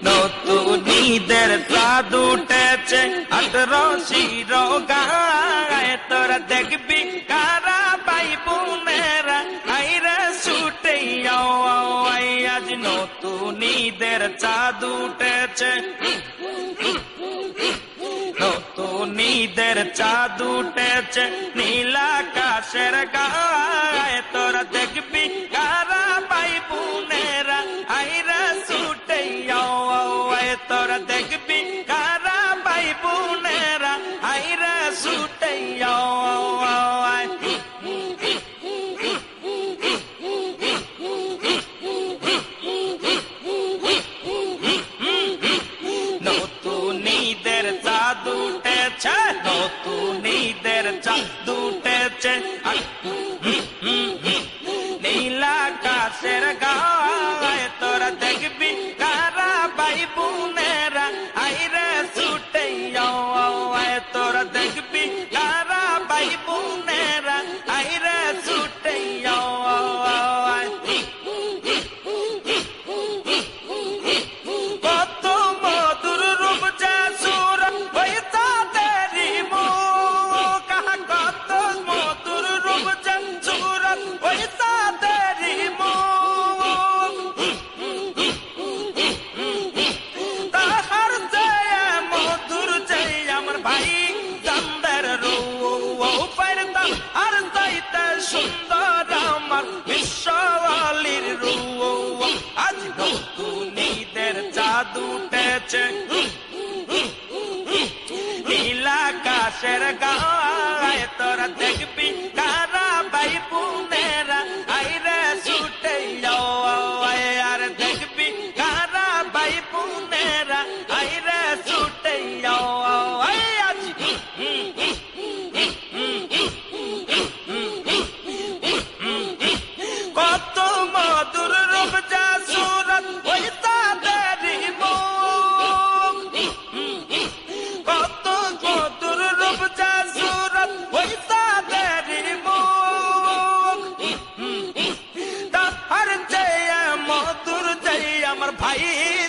নতুন ঈদের চাঁদ উঠেছে 18 গায়ে তোরা দেখবি কারা ভাই বোনেরা আইরা ছুটে আজ নতুন ঈদের চাঁদ উঠেছে নতুন ঈদের চাঁদ উঠেছে নীল আকাশের গায়ে তোরা দেখবি কারা ভাই বোনেরা আইরা ছুটে তোরা দেখবি কারা ভাই বোনেরা আইরা ছুটে নতুন ঈদের চাঁদ উঠেছে নতুন ঈদের চাঁদ উঠেছে নীল আকাশের গায়ে তোরা দেখবি কারা ভাই বোনেরা আইরে ছুটে তোরা দেখবি কারা ভাই বোনেরা আইরে ছুটে কত মধুর রূপ যা সুর ওই তাদেরই মুখ কত মধুর রূপ যা সুর ওই তাদেরই মুখ তাহার চেয়ে মধুর চেয়ে আমার ভাই জানদের রূপের দাম আর চাইতে সুন্দর আমার বিশ্বওয়ালির রূপ আজ নতুন ঈদের চাঁদ উঠেছে নীল আকাশের গায়ে তোরা দেখবি কারা ভাই বোনেরা আইরে ছুটে আর দেখবি কারা ভাই বোনেরা আইরে ছুটে আজ কত মধুর রূপ যা সুরত ওই তাদেরই মুখ কত মধুর রূপ যা সুরত ওই তাদেরই মুখ তাহার চেয়ে মধুর চেয়ে আমার ভাই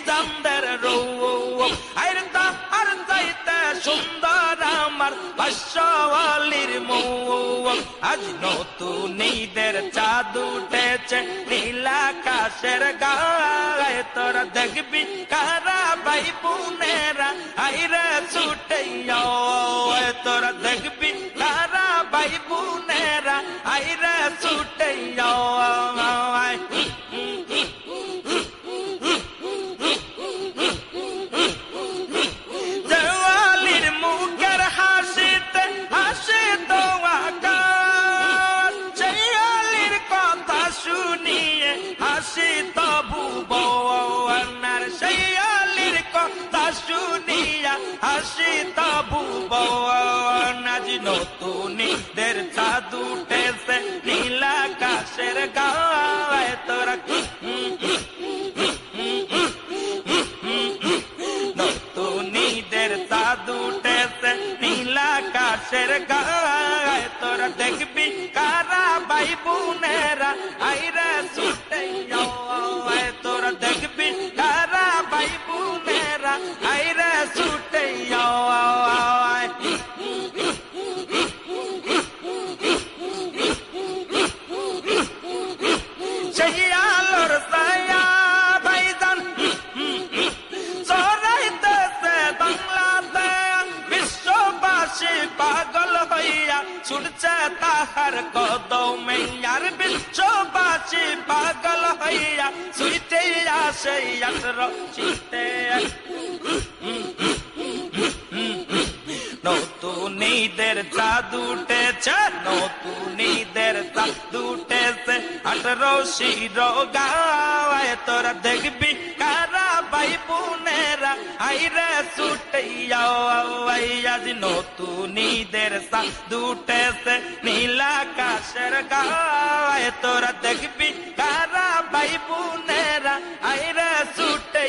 জানদের রূপ আর তাহার চাইতে সুন্দর আমার ভাষ্যওয়ালির মুখ আজ নতুন ঈদের চাঁদ উঠেছে নীল আকাশের গায়ে তোরা দেখবি কারা ভাই বোনেরা আইরে ছুটে তোরা দেখবি কারা ভাই বোনেরা আইরে ছুটে দেওয়ালির মুখের হাসিতে হাসি তো আকাশ সেই আলির কথা শুনিয়ে হাসি তবু বনার সেই আলির কথা শুনিয়া হাসি তবু আজ নতুন ঈদের চাঁদ উঠেছে নীল আকাশের গায়ে তোরা নতুন ঈদের চাঁদ উঠেছে নীল আকাশের গায়ে তোরা দেখবি কারা ভাই বোনেরা আইরে ছুটে তোরা দেখবি কারা ভাই বোনেরা আইরে ছুটে সেই আলোর ছায়া ভাইজান ছড়াইতেছে বাংলাতে বিশ্ববাসী পাগল হইয়া ছুটছে তাহার কদমে আর বিশ্ববাসী পাগল হইয়া ছুটে আসে 18 শীতে নতুন ঈদের চাঁদ উঠেছে নতুন ঈদের চাঁদ উঠেছে 18 গায়ে তোরা দেখবি কারা ভাই বোনেরা আইরে ছুটে আজ নতুন ঈদের চাঁদ উঠেছে নীল আকাশের গায়ে তোরা দেখবি কারা ভাই বোনেরা আইরে ছুটে